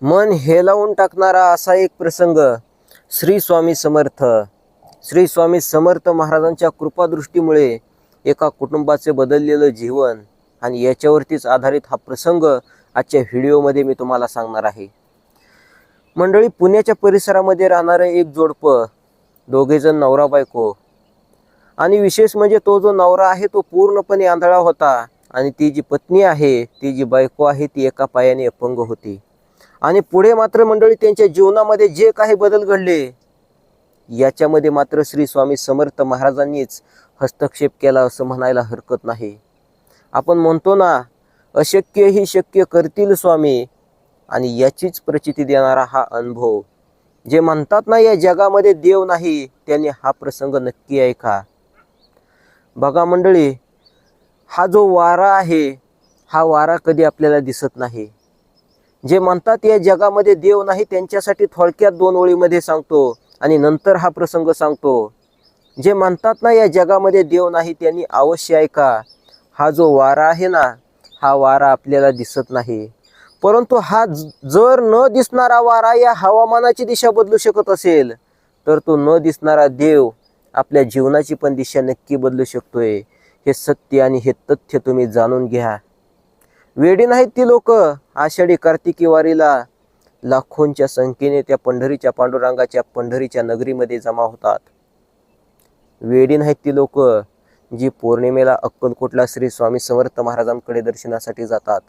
मन हेलावून टाकणारा असा एक प्रसंग श्री स्वामी समर्थ. श्री स्वामी समर्थ महाराजांच्या कृपादृष्टीमुळे एका कुटुंबाचे बदललेलं जीवन आणि याच्यावरतीच आधारित हा प्रसंग आजच्या व्हिडिओमध्ये मी तुम्हाला सांगणार आहे. मंडळी, पुण्याच्या परिसरामध्ये राहणारं एक जोडपं, दोघेजण नवरा बायको. आणि विशेष म्हणजे तो जो नवरा आहे तो पूर्णपणे आंधळा होता आणि ती जी पत्नी आहे, ती जी बायको आहे, ती एका पायाने अपंग होती. आणि पुढे मात्र मंडळी त्यांच्या जीवनामध्ये जे काही बदल घडले याच्यामध्ये मात्र श्री स्वामी समर्थ महाराजांनीच हस्तक्षेप केला असं म्हणायला हरकत नाही. आपण म्हणतो ना, अशक्य ही शक्य करतील स्वामी, आणि याचीच प्रचिती देणारा हा अनुभव. जे म्हणतात ना, या जगामध्ये देव नाही, त्यांनी हा प्रसंग नक्की ऐका. बघा मंडळी, हा जो वारा आहे, हा वारा कधी आपल्याला दिसत नाही. जे म्हणतात या जगामध्ये देव नाही त्यांच्यासाठी थोडक्यात 2 ओळीमध्ये सांगतो आणि नंतर हा प्रसंग सांगतो. जे म्हणतात ना या जगामध्ये देव नाही त्यांनी अवश्य ऐका. हा जो वारा आहे ना, हा वारा आपल्याला दिसत नाही, परंतु हा जर न दिसणारा वारा या हवामानाची दिशा बदलू शकत असेल, तर तो न दिसणारा देव आपल्या जीवनाची पण दिशा नक्की बदलू शकतोय. हे सत्य आणि हे तथ्य तुम्ही जाणून घ्या. वेडी नाहीत ती लोक. आषाढी कार्तिकी वारीला लाखोंच्या संख्येने त्या पंढरीच्या पांडुरंगाच्या पंढरीच्या नगरीमध्ये जमा होतात. वेडी नाहीत ती लोक जी पौर्णिमेला अक्कलकोटला श्री स्वामी समर्थ महाराजांकडे दर्शनासाठी जातात.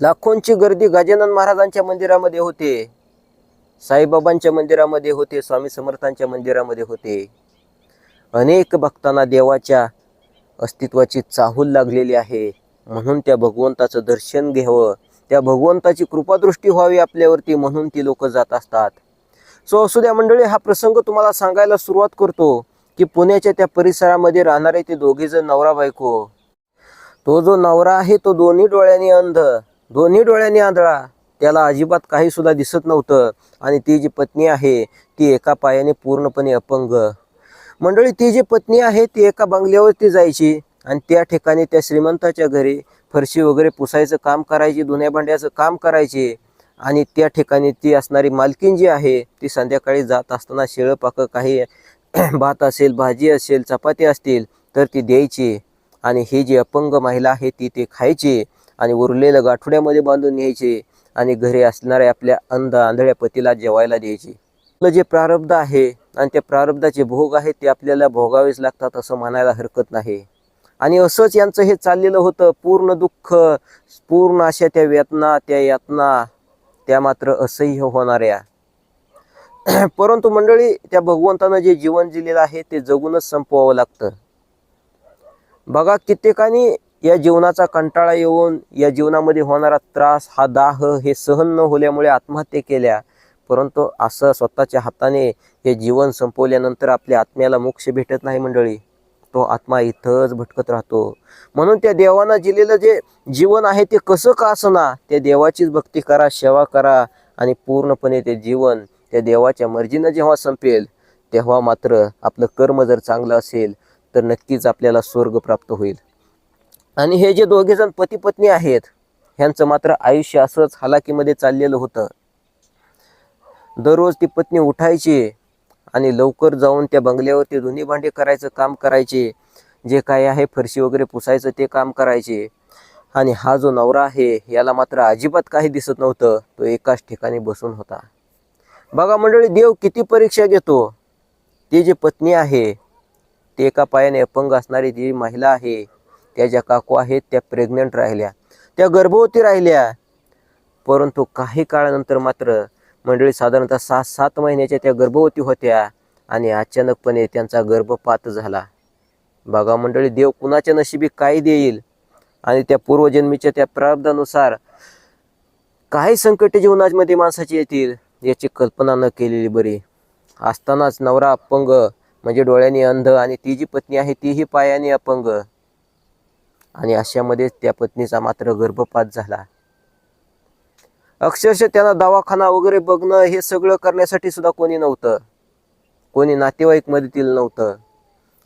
लाखोंची गर्दी गजानन महाराजांच्या मंदिरामध्ये होते, साईबाबांच्या मंदिरामध्ये होते, स्वामी समर्थांच्या मंदिरामध्ये होते. अनेक भक्तांना देवाच्या अस्तित्वाची चाहूल लागलेली आहे, म्हणून त्या भगवंताचं दर्शन घ्यावं, त्या भगवंताची कृपादृष्टी व्हावी आपल्यावरती, म्हणून ती लोक जात असतात. सो असू द्या मंडळी, हा प्रसंग तुम्हाला सांगायला सुरुवात करतो की पुण्याच्या त्या परिसरामध्ये राहणारे ते दोघेजण नवरा बायको. तो जो नवरा आहे तो दोन्ही डोळ्यांनी अंध, दोन्ही डोळ्यांनी आंधळा, त्याला अजिबात काही सुद्धा दिसत नव्हतं. आणि ती जी पत्नी आहे ती एका पायाने पूर्णपणे अपंग. मंडळी, ती जी पत्नी आहे ती एका बंगल्यावरती जायची आणि त्या ठिकाणी त्या श्रीमंताच्या घरी फरशी वगैरे पुसायचं काम करायची, धुण्या भांड्याचं काम करायचे. आणि त्या ठिकाणी ती असणारी मालकीन जी आहे ती संध्याकाळी जात असताना शिळं पाकं काही भात असेल, भाजी असेल, चपाती असतील तर ती द्यायची. आणि ही जी अपंग महिला आहे ती ते खायची आणि उरलेलं गाठोड्यामध्ये बांधून न्यायचे आणि घरी असणाऱ्या आपल्या आंधळ्या पतीला जेवायला द्यायची. आपलं जे प्रारब्ध आहे आणि त्या प्रारब्धाचे भोग आहेत ते आपल्याला भोगावेच लागतात असं म्हणायला हरकत नाही. आणि असंच यांचं हे चाललेलं होतं. पूर्ण दुःख, पूर्ण अशा त्या वेदना, त्या यातना, त्या मात्र असह्य होणाऱ्या. परंतु मंडळी, त्या भगवंतानं जे जीवन दिलेलं आहे ते जगूनच संपवावं लागतं. बघा, कित्येकानी या जीवनाचा कंटाळा येऊन या जीवनामध्ये होणारा त्रास, हा दाह हे सहन न होल्यामुळे आत्महत्या केल्या. परंतु असं स्वतःच्या हाताने हे जीवन संपवल्यानंतर आपल्या आत्म्याला मोक्ष भेटत नाही मंडळी. तो आत्मा इथंच भटकत राहतो. म्हणून त्या देवानं दिलेलं जे जीवन आहे ते कसं का असना, त्या देवाचीच भक्ती करा, सेवा करा आणि पूर्णपणे ते जीवन त्या देवाच्या मर्जीनं जेव्हा संपेल तेव्हा मात्र आपलं कर्म जर चांगलं असेल तर नक्कीच आपल्याला स्वर्ग प्राप्त होईल. आणि हे जे दोघेजण पती पत्नी आहेत ह्यांचं मात्र आयुष्य असंच हालाकीमध्ये चाललेलं होतं. दररोज ती पत्नी उठायची आणि लवकर जाऊन त्या बंगल्यावरती धुणी भांडी करायचं काम करायचे, जे काय आहे फरशी वगैरे पुसायचं ते काम करायचे. आणि हा जो नवरा आहे याला मात्र अजिबात काही दिसत नव्हतं. तो एकाच ठिकाणी बसून होता. बघा मंडळी, देव किती परीक्षा घेतो. ती जी पत्नी आहे ती एका पायाने अपंग असणारी जी महिला आहे, त्या ज्या काकू आहेत त्या प्रेग्नंट राहिल्या, त्या गर्भवती राहिल्या. परंतु काही काळानंतर मात्र मंडळी साधारणतः 6-7 महिन्याच्या त्या गर्भवती होत्या आणि अचानकपणे त्यांचा गर्भपात झाला. बघा मंडळी, देव कुणाच्या नशिबी काय देईल आणि त्या पूर्वजन्मीच्या त्या प्रारब्धानुसार काही संकट जीवनामध्ये माणसाची येतील याची कल्पना न केलेली बरी. असतानाच नवरा अपंग म्हणजे डोळ्यांनी अंध आणि ती जी पत्नी आहे तीही पायाने अपंग. आणि अशामध्ये त्या पत्नीचा मात्र गर्भपात झाला. अक्षरशः त्यांना दवाखाना वगैरे बघणं हे सगळं करण्यासाठी सुद्धा कोणी नव्हतं, कोणी नातेवाईक मदतीला नव्हतं.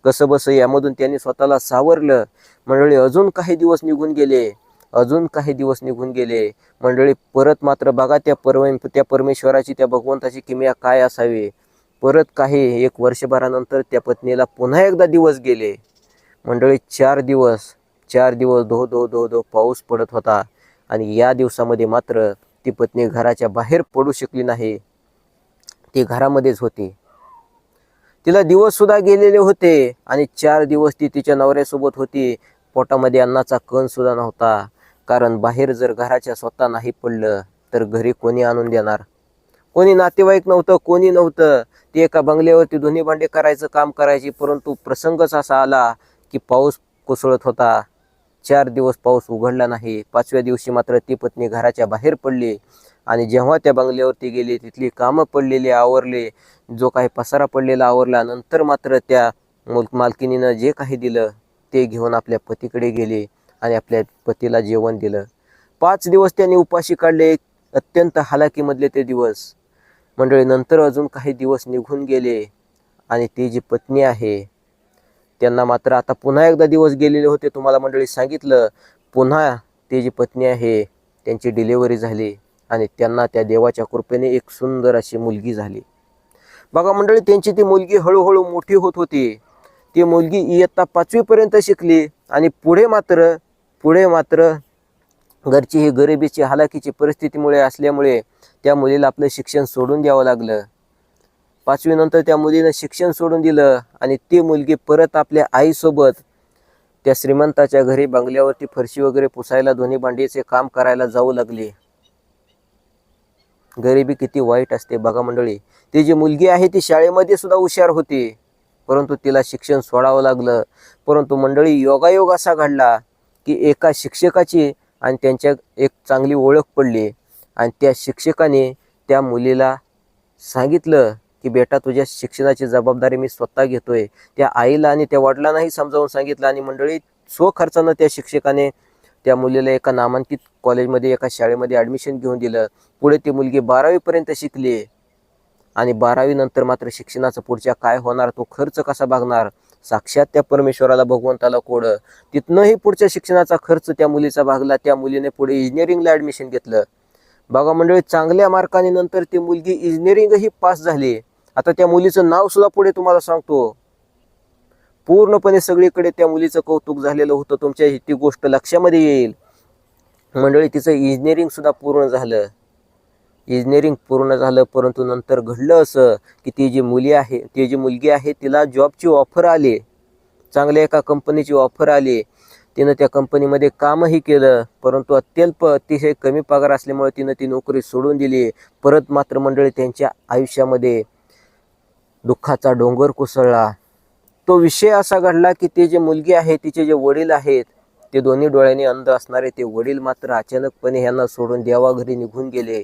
कसं बस यामधून त्यांनी स्वतःला सावरलं. मंडळी, अजून काही दिवस निघून गेले अजून काही दिवस निघून गेले. मंडळी परत मात्र बघा त्या परमेश्वराची, त्या भगवंताची किमया काय असावी. परत काही 1 वर्षभरानंतर त्या पत्नीला पुन्हा एकदा दिवस गेले. मंडळी 4 दिवस धो धो धो धो पाऊस पडत होता. आणि या दिवसामध्ये मात्र ती पत्नी घराच्या बाहेर पडू शकली नाही. ती घरामध्येच होती. तिला दिवस सुद्धा गेलेले होते आणि 4 दिवस ती तिच्या नवऱ्यासोबत होती. पोटामध्ये अन्नाचा कण सुद्धा नव्हता. कारण बाहेर जर घराच्या स्वतः नाही पडलं तर घरी कोणी आणून देणार? कोणी नातेवाईक नव्हतं, कोणी नव्हतं. ती एका बंगल्यावरती धुणी भांडी करायचं काम करायची. परंतु प्रसंगच असा आला की पाऊस कोसळत होता. 4 दिवस पाऊस उघडला नाही. 5व्या दिवशी मात्र ती पत्नी घराच्या बाहेर पडली. आणि जेव्हा त्या बंगल्यावरती गेली, तिथली कामं पडलेली आवरले, जो काही पसारा पडलेला आवरला. नंतर मात्र त्या मालकिनीनं जे काही दिलं ते घेऊन आपल्या पतीकडे गेली आणि आपल्या पतीला जेवण दिलं. 5 दिवस त्यांनी उपाशी काढले. अत्यंत हालाकीमधले ते दिवस. मंडळी नंतर अजून काही दिवस निघून गेले आणि ती जी पत्नी आहे त्यांना मात्र आता पुन्हा एकदा दिवस गेलेले होते. तुम्हाला मंडळी सांगितलं, पुन्हा ती जी पत्नी आहे त्यांची डिलिव्हरी झाली आणि त्यांना त्या देवाच्या कृपेने एक सुंदर अशी मुलगी झाली. बघा मंडळी, त्यांची ती मुलगी हळूहळू मोठी होत होती. ती मुलगी इयत्ता 5वी पर्यंत शिकली आणि पुढे मात्र घरची ही गरिबीची हालाकीची परिस्थितीमुळे असल्यामुळे त्या मुलीला आपलं शिक्षण सोडून द्यावं लागलं. 5वी नंतर त्या मुलीनं शिक्षण सोडून दिलं आणि ती मुलगी परत आपल्या आईसोबत त्या श्रीमंताच्या घरी बंगल्यावरती फरशी वगैरे पुसायला, धुणी भांडीचे काम करायला जाऊ लागली. गरिबी किती वाईट असते बघा मंडळी. ती जी मुलगी आहे ती शाळेमध्ये सुद्धा हुशार होती, परंतु तिला शिक्षण सोडावं लागलं. परंतु मंडळी योगायोग असा घडला की एका शिक्षकाची आणि त्यांच्या एक चांगली ओळख पडली आणि त्या शिक्षकाने त्या मुलीला सांगितलं की बेटा, तुझ्या शिक्षणाची जबाबदारी मी स्वतः घेतोय. त्या आईला आणि त्या वडिलांनाही समजावून सांगितलं आणि मंडळी स्वखर्चानं त्या शिक्षकाने त्या मुलीला एका नामांकित कॉलेजमध्ये, एका शाळेमध्ये ॲडमिशन घेऊन दिलं. पुढे ती मुलगी 12वी पर्यंत शिकली आणि 12वी नंतर मात्र शिक्षणाचं पुढच्या काय होणार, तो खर्च कसा भागणार, साक्षात त्या परमेश्वराला, भगवंताला कोडं. तिथनंही पुढच्या शिक्षणाचा खर्च त्या मुलीचा भागला. त्या मुलीने पुढे इंजिनिअरिंगला ॲडमिशन घेतलं. बघा मंडळी, चांगल्या मार्काने नंतर ती मुलगी इंजिनिअरिंगही पास झाली. आता त्या मुलीचं नाव सुद्धा पुढे तुम्हाला सांगतो, पूर्णपणे सगळीकडे त्या मुलीचं कौतुक झालेलं होतं. तुमच्या ती गोष्ट लक्षामध्ये येईल. मंडळी तिचं इंजिनिअरिंग सुद्धा पूर्ण झालं. परंतु नंतर घडलं असं की ती जी मुलगी आहे तिला जॉबची ऑफर आली, चांगल्या एका कंपनीची ऑफर आली. तिनं त्या कंपनीमध्ये कामही केलं, परंतु अतिशय कमी पगार असल्यामुळे तिनं ती नोकरी सोडून दिली. परत मात्र मंडळी त्यांच्या आयुष्यामध्ये दुःखाचा डोंगर कोसळला. तो विषय असा घडला की ती जी मुलगी आहे, तिचे जे वडील आहेत, ते दोन्ही डोळ्यांनी अंध असणारे ते वडील मात्र अचानकपणे ह्यांना सोडून देवाघरी निघून गेले.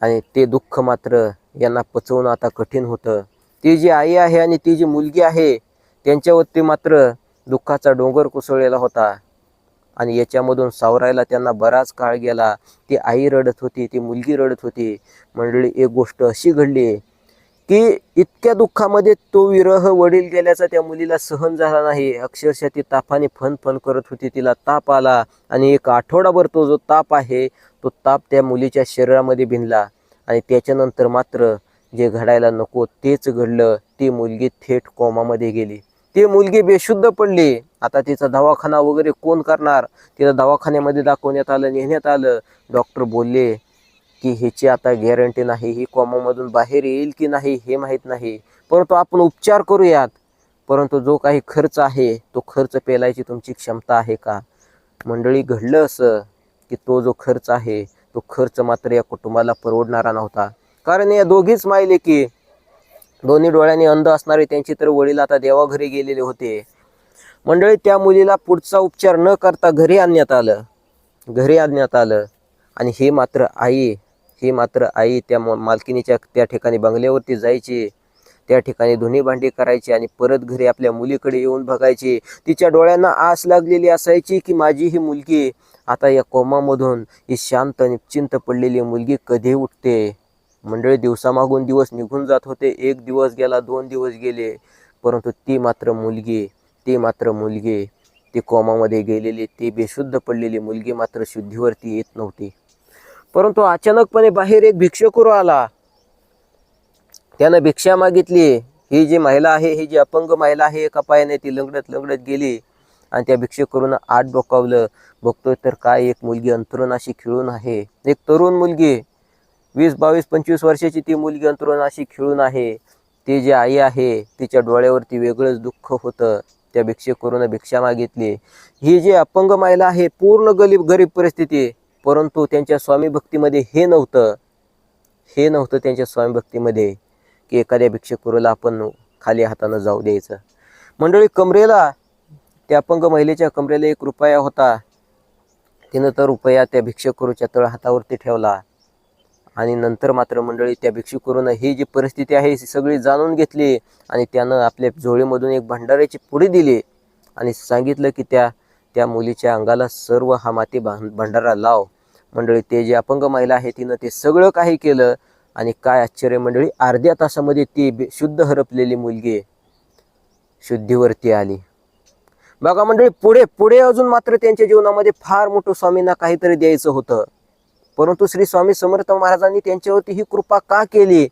आणि ते दुःख मात्र यांना पचवणं आता कठीण होतं. ती जी आई आहे आणि ती जी मुलगी आहे त्यांच्यावरती मात्र दुःखाचा डोंगर कोसळलेला होता आणि याच्यामधून सावरायला त्यांना बराच काळ गेला. ती आई रडत होती, ती मुलगी रडत होती. मंडळी एक गोष्ट अशी घडली की इतक्या दुःखामध्ये तो विरह वडील गेल्याचा त्या मुलीला सहन झाला नाही. अक्षरशः ती तापाने फन करत होती. तिला ताप आला आणि 1 आठवडाभर तो जो ताप आहे तो ताप त्या मुलीच्या शरीरामध्ये भिनला आणि त्याच्यानंतर मात्र जे घडायला नको तेच घडलं. ती मुलगी थेट कोमामध्ये गेली. ती मुलगी बेशुद्ध पडली. आता तिचा दवाखाना वगैरे कोण करणार? तिला दवाखान्यामध्ये दाखवण्यात आलं, नेण्यात आलं. डॉक्टर बोलले की ह्याची आता गॅरंटी नाही, ही कोमामधून बाहेर येईल की नाही हे माहीत नाही, परंतु आपण उपचार करूयात. परंतु जो काही खर्च आहे तो खर्च पेलायची तुमची क्षमता आहे का? मंडळी घडलं असं की तो जो खर्च आहे तो खर्च मात्र या कुटुंबाला परवडणारा नव्हता. कारण या दोघीच मायले की दोन्ही डोळ्यांनी अंध असणारे त्यांचे तर वडील आता देवाघरी गेलेले होते. मंडळी त्या मुलीला पुढचा उपचार न करता घरी आणण्यात आलं आणि ही मात्र आई त्या मालकिनीच्या त्या ठिकाणी बंगल्यावरती जायची, त्या ठिकाणी धुणी भांडी करायची आणि परत घरी आपल्या मुलीकडे येऊन बघायची. तिच्या डोळ्यांना आस लागलेली असायची की माझी ही मुलगी आता या कोमामधून, ही शांत निश्चिंत पडलेली मुलगी कधी उठते. मंडळी दिवसामागून दिवस निघून जात होते. 1 दिवस गेला, 2 दिवस गेले, परंतु ती मात्र मुलगी ती कोमामध्ये गेलेली, ती बेशुद्ध पडलेली मुलगी मात्र शुद्धीवरती येत नव्हती. परंतु अचानकपणे बाहेर एक भिक्षुक आला. त्यानं भिक्षा मागितली. ही जी महिला आहे, ही जी अपंग महिला आहे, एका पायाने ती लंगडत लंगडत गेली आणि त्या भिक्षुकानं आत डोकावलं. बघतोय तर काय, एक मुलगी अंथरुणाशी खिळून आहे. एक तरुण मुलगी, 20, 22, 25 वर्षाची ती मुलगी अंथरुणाशी खिळून आहे. ती जी आई आहे, तिच्या डोळ्यावरती वेगळंच दुःख होतं. त्या भिक्षुकानं भिक्षा मागितली. ही जी अपंग महिला आहे, पूर्ण गरीब परिस्थिती, परंतु त्यांच्या स्वामी भक्तीमध्ये हे नव्हतं त्यांच्या स्वामी भक्तीमध्ये की एखाद्या भिक्षुकाला आपण खाली हातानं जाऊ द्यायचं. मंडळी, कमरेला, त्या अपंग महिलेच्या कमरेला 1 रुपया होता. तिनं तर रुपया त्या भिक्षुकाच्या तळ हातावरती ठेवला. आणि नंतर मात्र मंडळी, त्या भिक्षुकानं ही जी परिस्थिती आहे सगळी जाणून घेतली आणि त्यानं आपल्या झोळीमधून एक भंडाऱ्याची पुडी दिली आणि सांगितलं की त्या मुलीच्या अंगाला सर्व हा माती भंडारा लाव. मंडळी, ते जे अपंग महिला आहे तिनं ते सगळं काही केलं आणि काय आश्चर्य मंडळी, अर्ध्या तासामध्ये ती शुद्ध हरपलेली मुलगी शुद्धीवरती आली. बघा मंडळी, पुढे अजून मात्र त्यांच्या जीवनामध्ये फार मोठं स्वामींना काहीतरी द्यायचं होतं. परंतु श्री स्वामी समर्थ महाराजांनी त्यांच्यावरती ही कृपा का केली?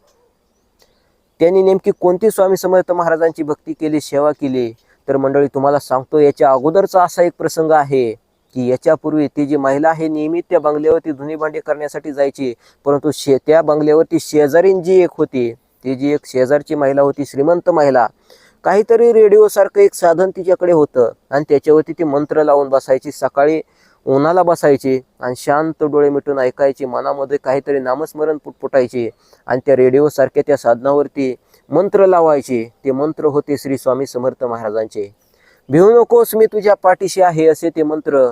त्यांनी नेमकी कोणती स्वामी समर्थ महाराजांची भक्ती केली, सेवा केली? तर मंडळी, तुम्हाला सांगतो, याच्या अगोदरचा असा एक प्रसंग आहे की याच्यापूर्वी ती जी महिला आहे नियमित त्या बंगल्यावरती धुणी भांडी करण्यासाठी जायची. परंतु त्या बंगल्यावरती शेजारीन जी एक होती, ती जी एक शेजारची महिला होती, श्रीमंत महिला, काहीतरी रेडिओ सारखं एक साधन तिच्याकडे होतं आणि त्याच्यावरती ती मंत्र लावून बसायची. सकाळी उन्हाला बसायची आणि शांत डोळे मिटून ऐकायची. मनामध्ये काहीतरी नामस्मरण पुटपुटायचे आणि त्या रेडिओ सारख्या त्या साधनावरती मंत्र लावायचे. ते मंत्र होते श्री स्वामी समर्थ महाराजांचे. भिवू नकोस, मी तुझ्या पाठीशी आहे, असे ते मंत्र,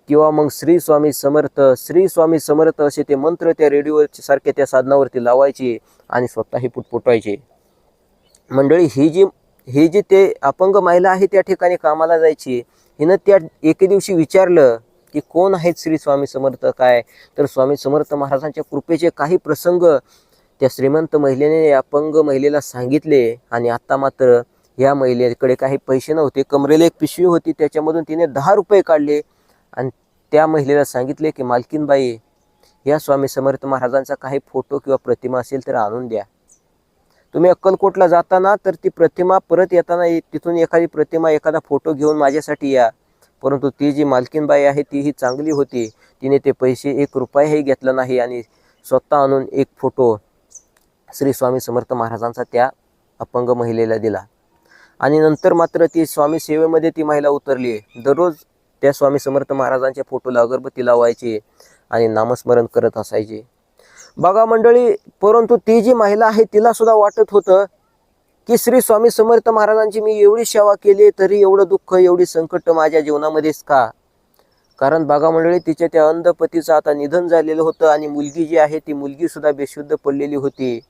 किंवा मग श्री स्वामी समर्थ असे ते मंत्र त्या रेडिओ सारख्या त्या साधनावरती लावायचे आणि स्वतःही पुटपुटायचे. मंडळी, ही जी ते अपंग महिला आहे त्या ठिकाणी कामाला जायची. हिनं त्या एके दिवशी विचारलं की कोण आहेत श्री स्वामी समर्थ काय? तर स्वामी समर्थ महाराजांच्या कृपेचे काही प्रसंग त्या श्रीमंत महिलेने अपंग महिलेला सांगितले. आणि आता मात्र या महिलेकडे काही पैसे नव्हते. कमरेला एक पिशवी होती, त्याच्यामधून तिने 10 रुपये काढले आणि त्या महिलेला सांगितले की मालकीनबाई, या स्वामी समर्थ महाराजांचा काही फोटो किंवा प्रतिमा असेल तर आणून द्या. तुम्ही अक्कलकोटला जाताना तर ती प्रतिमा परत येताना तिथून एखादी प्रतिमा, एखादा फोटो घेऊन माझ्यासाठी या. परंतु ती जी मालकीनबाई आहे तीही चांगली होती. तिने ते पैसे 1 रुपयाही घेतला नाही आणि स्वतः आणून एक फोटो श्री स्वामी समर्थ महाराजांचा त्या अपंग महिलेला दिला. आणि नंतर मात्र ती स्वामी सेवेमध्ये ती महिला उतरली. दररोज त्या स्वामी समर्थ महाराजांच्या फोटोला अगरबत्ती लावायची आणि नामस्मरण करत असायचे. बघा मंडळी, परंतु ती जी महिला आहे तिला सुद्धा वाटत होतं की श्री स्वामी समर्थ महाराजांची मी एवढी सेवा केली तरी एवढं दुःख, एवढी संकट माझ्या जीवनामध्येच का? कारण बघा मंडळी, तिच्या त्या अंध पतीचं आता निधन झालेलं होतं आणि मुलगी जी आहे ती मुलगी सुद्धा बेशुद्ध पडलेली होती.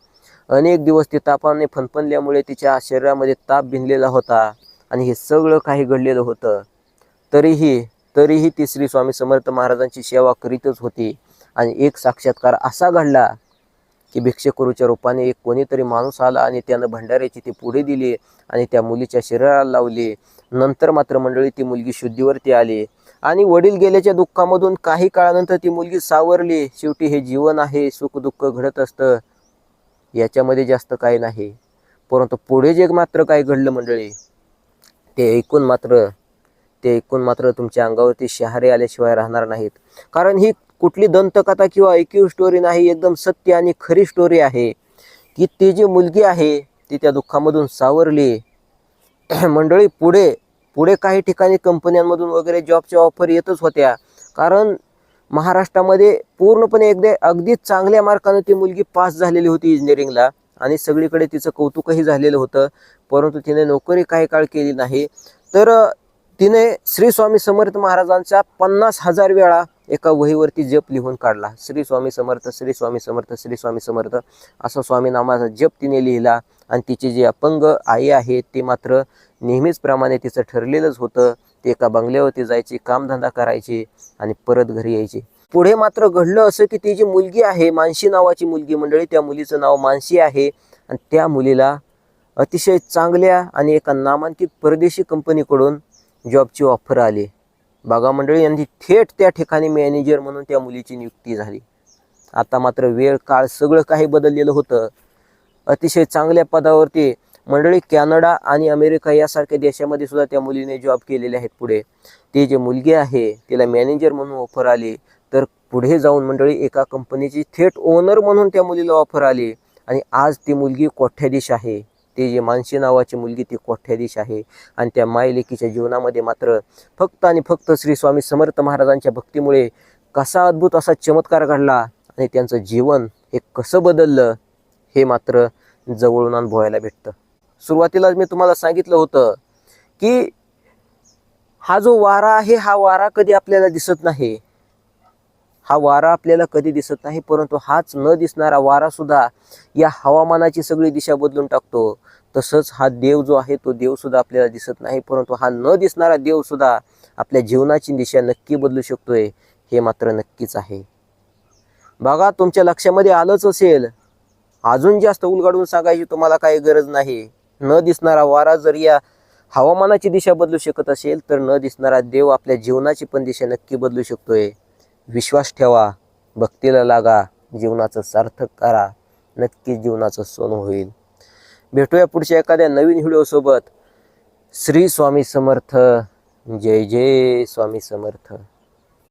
अनेक दिवस ती तापाने फणफणल्यामुळे तिच्या शरीरामध्ये ताप भिनलेला होता आणि हे सगळं काही घडलेलं होतं. तरीही ती श्री स्वामी समर्थ महाराजांची सेवा करीतच होती. आणि एक साक्षात्कार असा घडला की भिक्षुकाच्या रूपाने एक कोणीतरी माणूस आला आणि त्यानं भंडाऱ्याची ती पुढे दिली आणि त्या मुलीच्या शरीराला लावली. नंतर मात्र मंडळी ती मुलगी शुद्धीवरती आली आणि वडील गेल्याच्या दुःखामधून काही काळानंतर ती मुलगी सावरली. शेवटी हे जीवन आहे, सुख दुःख घडत असतं, याच्यामध्ये जास्त काही नाही. परंतु पुढे जे मात्र काय घडलं मंडळी, ते ऐकून मात्र तुमच्या अंगावरती शहारे आल्याशिवाय राहणार नाहीत. कारण ही कुठली दंतकथा किंवा ऐकीव स्टोरी नाही, एकदम सत्य आणि खरी स्टोरी आहे की ती जी मुलगी आहे ती त्या दुःखामधून सावरली. मंडळी, पुढे काही ठिकाणी कंपन्यांमधून वगैरे जॉबच्या ऑफर येतच होत्या. कारण महाराष्ट्रामध्ये पूर्णपणे अगदी चांगल्या मार्काने ती मुलगी पास झालेली होती इंजिनिअरिंगला आणि सगळीकडे तिचं कौतुकही झालेलं होतं. परंतु तिने नोकरी काही काळ केली नाही. तर तिने श्री स्वामी समर्थ महाराजांचा 50,000 वेळा एका वहीवरती जप लिहून काढला. श्री स्वामी समर्थ, श्री स्वामी समर्थ, श्री स्वामी समर्थ असा स्वामी नामाचा जप तिने लिहिला. आणि तिची जी अपंग आई आहे ती मात्र नेहमीच प्रमाणे तिचं ठरलेलंच होतं, ती एका बंगल्यावरती जायची, कामधंदा करायची आणि परत घरी यायची. पुढे मात्र घडलं असं की ती जी मुलगी आहे, मानसी नावाची मुलगी मंडळी, त्या मुलीचं नाव मानसी आहे आणि त्या मुलीला अतिशय चांगल्या आणि एका नामांकित परदेशी कंपनीकडून जॉबची ऑफर आली. बघा मंडळी, यांनी थेट त्या ठिकाणी मॅनेजर म्हणून त्या मुलीची नियुक्ती झाली. आता मात्र वेळ काळ सगळं काही बदललेलं होतं. अतिशय चांगल्या पदावरती मंडळी कॅनडा आणि अमेरिका यासारख्या देशामध्ये सुद्धा त्या मुलीने जॉब केलेले आहेत. पुढे ती जी मुलगी आहे तिला मॅनेजर म्हणून ऑफर आली, तर पुढे जाऊन मंडळी एका कंपनीची थेट ओनर म्हणून त्या मुलीला ऑफर आली आणि आज ती मुलगी कोट्याधीश आहे. ती जी मानसी नावाची मुलगी ती कोट्याधीश आहे आणि त्या मायलेकीच्या जीवनामध्ये मात्र फक्त आणि फक्त श्री स्वामी समर्थ महाराजांच्या भक्तीमुळे कसा अद्भुत असा चमत्कार घडला आणि त्यांचं जीवन हे कसं बदललं हे मात्र जवळून अनुभवायला भेटतं. सुरुवातीलाच मी तुम्हाला सांगितलं होतं की हा जो वारा आहे हा वारा कधी आपल्याला दिसत नाही. हा वारा आपल्याला कधी दिसत नाही, परंतु हाच न दिसणारा वारा सुद्धा या हवामानाची सगळी दिशा बदलून टाकतो. तसंच हा देव जो आहे तो देव सुद्धा आपल्याला दिसत नाही, परंतु हा न दिसणारा देव सुद्धा आपल्या जीवनाची दिशा नक्की बदलू शकतोय हे मात्र नक्कीच आहे. बघा, तुमच्या लक्षामध्ये आलंच असेल, अजून जास्त उलगडून सांगायची तुम्हाला काही गरज नाही. न दिसणारा वारा जर या हवामानाची दिशा बदलू शकत असेल, तर न दिसणारा देव आपल्या जीवनाची पण दिशा नक्की बदलू शकतोय. विश्वास ठेवा, भक्तीला लागा, जीवनाचं सार्थक करा, नक्कीच जीवनाचं सोनं होईल. भेटूया पुढच्या एखाद्या नवीन व्हिडिओसोबत. श्री स्वामी समर्थ. जय जय स्वामी समर्थ.